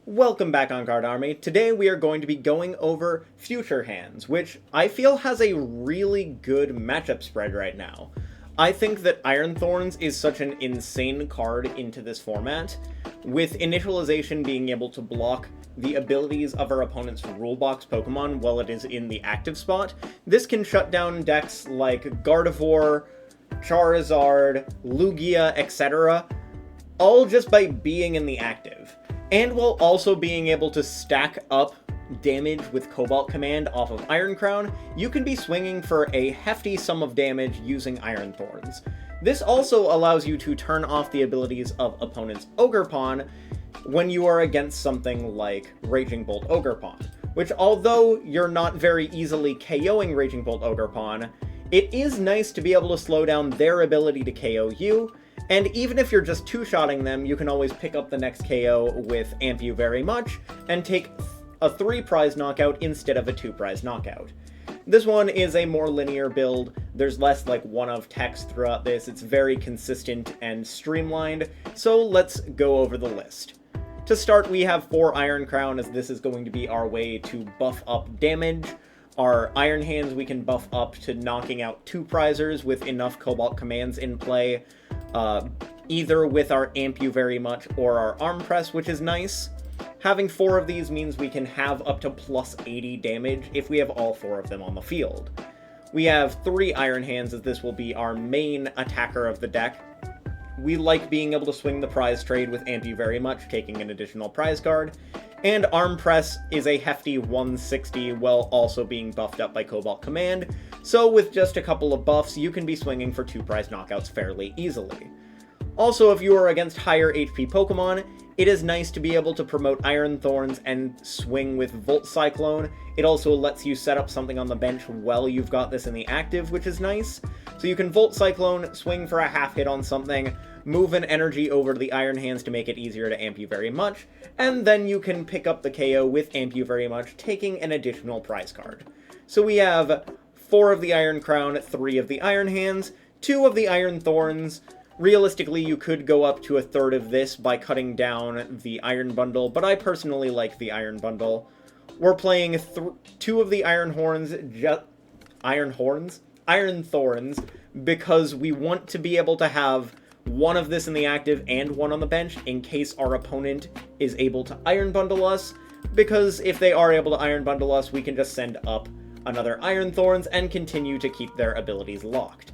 Welcome back on Card Army. Today we are going to be going over Future Hands, which I feel has a really good matchup spread right now. I think that Iron Thorns is such an insane card into this format, with Initialization being able to block the abilities of our opponent's rulebox Pokemon while it is in the active spot. This can shut down decks like Gardevoir, Charizard, Lugia, etc., all just by being in the active. And while also being able to stack up damage with Cobalt Command off of Iron Crown, you can be swinging for a hefty sum of damage using Iron Thorns. This also allows you to turn off the abilities of opponent's Ogerpon when you are against something like Raging Bolt Ogerpon, which although you're not very easily KOing Raging Bolt Ogerpon, it is nice to be able to slow down their ability to KO you. And even if you're just two-shotting them, you can always pick up the next KO with Amp You Very Much, and take a 3-prize knockout instead of a 2-prize knockout. This one is a more linear build, there's less like one-of text throughout this, it's very consistent and streamlined, so let's go over the list. To start, we have 4 Iron Crown, as this is going to be our way to buff up damage. Our Iron Hands we can buff up to knocking out 2-prizers with enough Cobalt Commands in play, either with our Amp You Very Much or our Arm Press, which is nice. Having 4 of these means we can have up to plus 80 damage if we have all 4 of them on the field. We have 3 Iron Hands, as this will be our main attacker of the deck. We like being able to swing the prize trade with Amp You Very Much, taking an additional prize card. And Arm Press is a hefty 160 while also being buffed up by Cobalt Command, so with just a couple of buffs, you can be swinging for 2-prize knockouts fairly easily. Also, if you are against higher HP Pokemon, it is nice to be able to promote Iron Thorns and swing with Volt Cyclone. It also lets you set up something on the bench while you've got this in the active, which is nice. So you can Volt Cyclone, swing for a half hit on something, move an energy over to the Iron Hands to make it easier to Amp You Very Much, and then you can pick up the KO with Amp You Very Much, taking an additional prize card. So we have 4 of the Iron Crown, 3 of the Iron Hands, 2 of the Iron Thorns. Realistically, you could go up to a third of this by cutting down the Iron Bundle, but I personally like the Iron Bundle. We're playing 2 of the Iron Thorns, because we want to be able to have 1 of this in the active and 1 on the bench in case our opponent is able to Iron Bundle us, because if they are able to Iron Bundle us, we can just send up another Iron Thorns and continue to keep their abilities locked.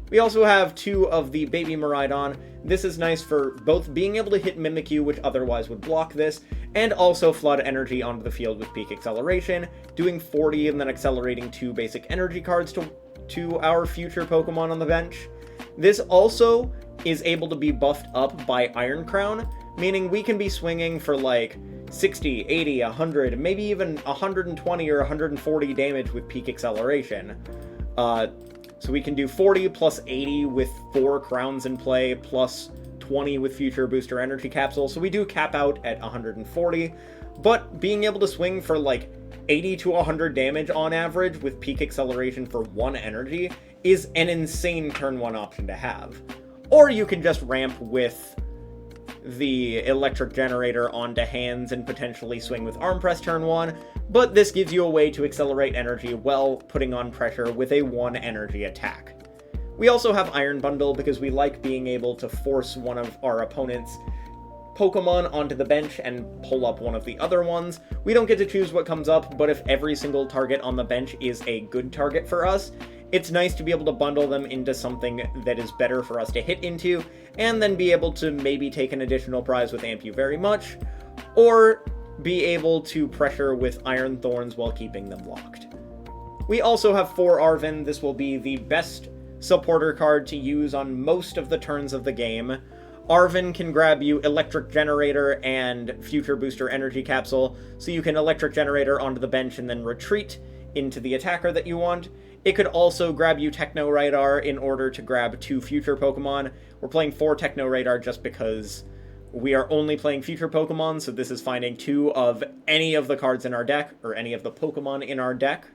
We also have 2 of the Baby Miraidon. This is nice for both being able to hit Mimikyu, which otherwise would block this, and also flood energy onto the field with Peak Acceleration, doing 40 and then accelerating 2 basic energy cards to our future Pokemon on the bench. This also is able to be buffed up by Iron Crown, meaning we can be swinging for like 60, 80, 100, maybe even 120 or 140 damage with Peak Acceleration. So we can do 40 plus 80 with 4 crowns in play, plus 20 with Future Booster Energy Capsule, so we do cap out at 140, but being able to swing for like 80 to 100 damage on average with Peak Acceleration for 1 energy is an insane turn 1 option to have. Or you can just ramp with the Electric Generator onto hands and potentially swing with Arm Press turn 1, but this gives you a way to accelerate energy while putting on pressure with a 1 energy attack. We also have Iron Bundle because we like being able to force one of our opponent's Pokemon onto the bench and pull up one of the other ones. We don't get to choose what comes up, but if every single target on the bench is a good target for us, it's nice to be able to bundle them into something that is better for us to hit into, and then be able to maybe take an additional prize with Amp You Very Much, or be able to pressure with Iron Thorns while keeping them locked. We also have 4 Arven. This will be the best supporter card to use on most of the turns of the game. Arven can grab you Electric Generator and Future Booster Energy Capsule, so you can Electric Generator onto the bench and then retreat into the attacker that you want. It could also grab you Techno Radar in order to grab 2 future Pokemon. We're playing 4 Techno Radar just because we are only playing future Pokemon, so this is finding 2 of any of the cards in our deck, or any of the Pokemon in our deck.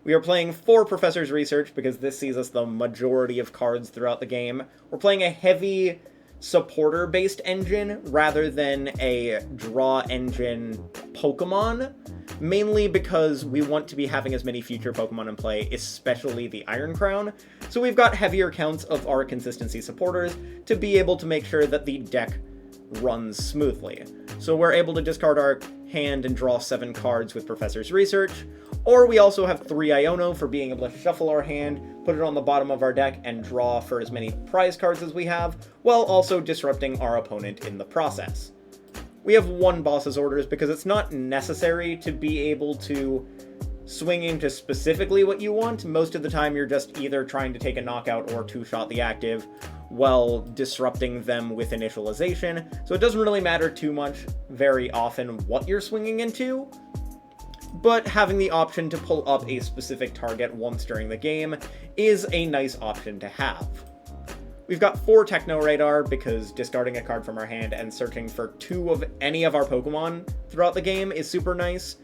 We are playing 4 Professor's Research because this sees us the majority of cards throughout the game. We're playing a heavy supporter-based engine rather than a draw engine Pokemon, mainly because we want to be having as many future Pokemon in play, especially the Iron Crown, so we've got heavier counts of our consistency supporters to be able to make sure that the deck runs smoothly. So we're able to discard our hand and draw 7 cards with Professor's Research, or we also have 3 Iono for being able to shuffle our hand, put it on the bottom of our deck, and draw for as many prize cards as we have, while also disrupting our opponent in the process. We have 1 Boss's Orders because it's not necessary to be able to swing into specifically what you want. Most of the time you're just either trying to take a knockout or 2-shot the active while disrupting them with initialization, so it doesn't really matter too much very often what you're swinging into, but having the option to pull up a specific target once during the game is a nice option to have. We've got 4 Techno Radar because discarding a card from our hand and searching for 2 of any of our Pokemon throughout the game is super nice.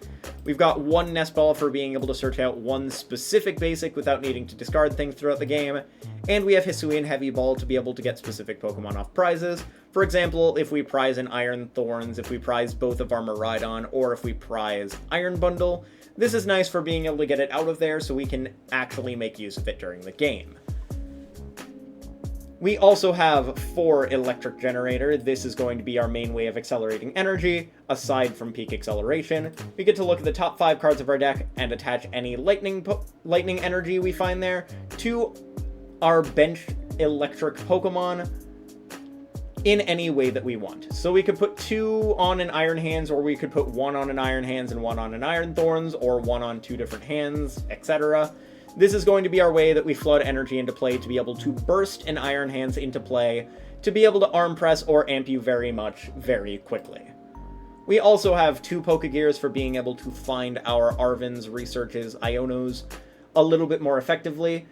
We've got 1 Nest Ball for being able to search out 1 specific basic without needing to discard things throughout the game, and we have Hisuian Heavy Ball to be able to get specific Pokemon off prizes. For example, if we prize an Iron Thorns, if we prize both of our Miraidon, or if we prize Iron Bundle, this is nice for being able to get it out of there so we can actually make use of it during the game. We also have 4 Electric Generator. This is going to be our main way of accelerating energy, aside from peak acceleration. We get to look at the top 5 cards of our deck and attach any Lightning Energy we find there to our benched electric Pokemon in any way that we want. So we could put 2 on an Iron Hands, or we could put 1 on an Iron Hands and 1 on an Iron Thorns, or 1 on 2 different hands, etc. This is going to be our way that we flood energy into play to be able to burst an Iron Hands into play, to be able to arm press or amp you very much, very quickly. We also have 2 Pokégears for being able to find our Arven's, Researches, Ionos a little bit more effectively.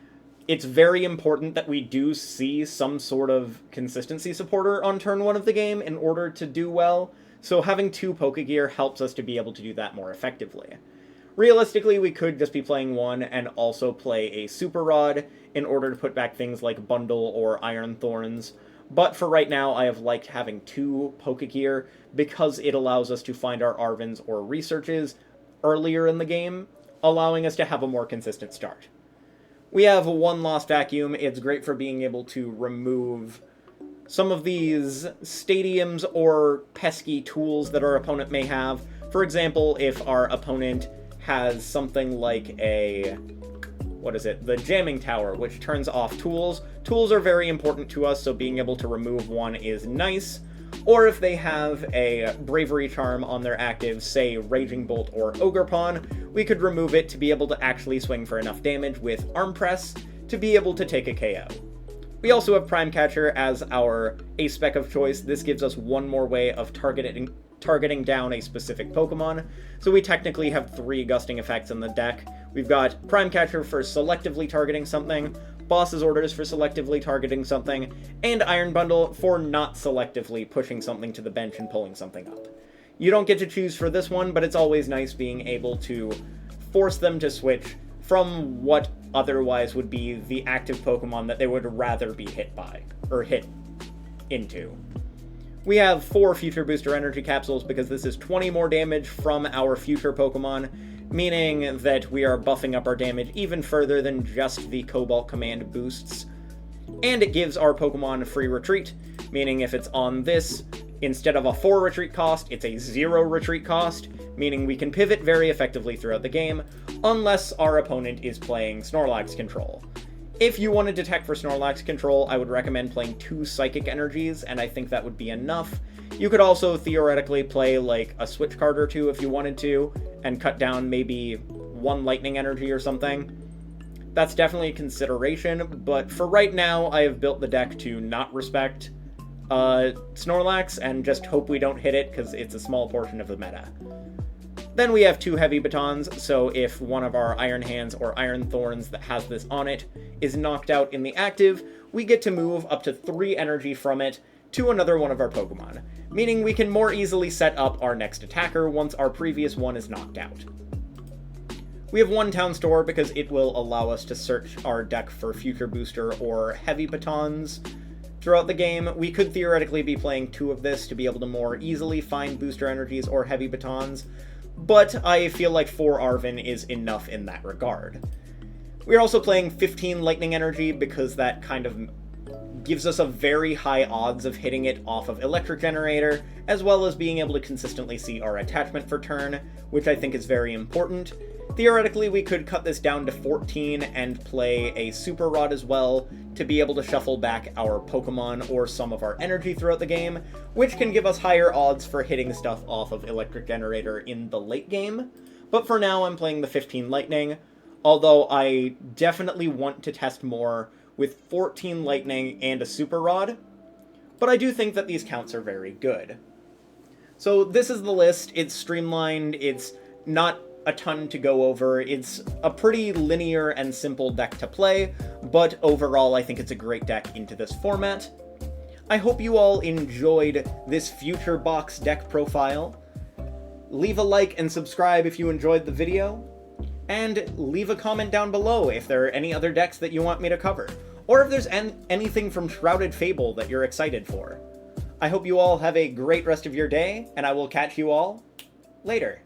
It's very important that we do see some sort of consistency supporter on turn 1 of the game in order to do well, so having 2 Pokégear helps us to be able to do that more effectively. Realistically, we could just be playing 1 and also play a Super Rod in order to put back things like Bundle or Iron Thorns, but for right now I have liked having 2 Pokégear because it allows us to find our Arvens or Researches earlier in the game, allowing us to have a more consistent start. We have 1 Lost Vacuum. It's great for being able to remove some of these stadiums or pesky tools that our opponent may have. For example, if our opponent has something like the Jamming Tower, which turns off tools. Tools are very important to us, so being able to remove 1 is nice. Or if they have a Bravery Charm on their active, say Raging Bolt or Ogerpon, we could remove it to be able to actually swing for enough damage with Arm Press to be able to take a KO. We also have Prime Catcher as our A-Spec of choice. This gives us 1 more way of targeting down a specific Pokemon, so we technically have 3 gusting effects in the deck. We've got Prime Catcher for selectively targeting something, Boss's Orders for selectively targeting something, and Iron Bundle for not selectively pushing something to the bench and pulling something up. You don't get to choose for this one, but it's always nice being able to force them to switch from what otherwise would be the active Pokemon that they would rather be hit by, or hit into. We have 4 Future Booster Energy Capsules because this is 20 more damage from our future Pokemon, meaning that we are buffing up our damage even further than just the Cobalt Command boosts. And it gives our Pokemon free retreat, meaning if it's on this, instead of a 4 retreat cost, it's a 0 retreat cost, meaning we can pivot very effectively throughout the game, unless our opponent is playing Snorlax Control. If you want to detect for Snorlax Control, I would recommend playing 2 Psychic Energies, and I think that would be enough. You could also theoretically play like a switch card or 2 if you wanted to, and cut down maybe 1 Lightning Energy or something. That's definitely a consideration, but for right now, I have built the deck to not respect Snorlax, and just hope we don't hit it, because it's a small portion of the meta. Then we have 2 Heavy Batons, so if one of our Iron Hands or Iron Thorns that has this on it is knocked out in the active, we get to move up to 3 energy from it to another one of our Pokemon, meaning we can more easily set up our next attacker once our previous one is knocked out. We have 1 Town Store because it will allow us to search our deck for Future Booster or Heavy Batons throughout the game. We could theoretically be playing 2 of this to be able to more easily find booster energies or heavy batons, but I feel like 4 Arven is enough in that regard. We're also playing 15 Lightning Energy because that kind of gives us a very high odds of hitting it off of Electric Generator, as well as being able to consistently see our attachment for turn, which I think is very important. Theoretically, we could cut this down to 14 and play a Super Rod as well to be able to shuffle back our Pokemon or some of our energy throughout the game, which can give us higher odds for hitting stuff off of Electric Generator in the late game. But for now, I'm playing the 15 Lightning, although I definitely want to test more with 14 Lightning and a Super Rod, but I do think that these counts are very good. So this is the list. It's streamlined, it's not a ton to go over, it's a pretty linear and simple deck to play, but overall I think it's a great deck into this format. I hope you all enjoyed this Future Box deck profile. Leave a like and subscribe if you enjoyed the video, and leave a comment down below if there are any other decks that you want me to cover, or if there's anything from Shrouded Fable that you're excited for. I hope you all have a great rest of your day, and I will catch you all later.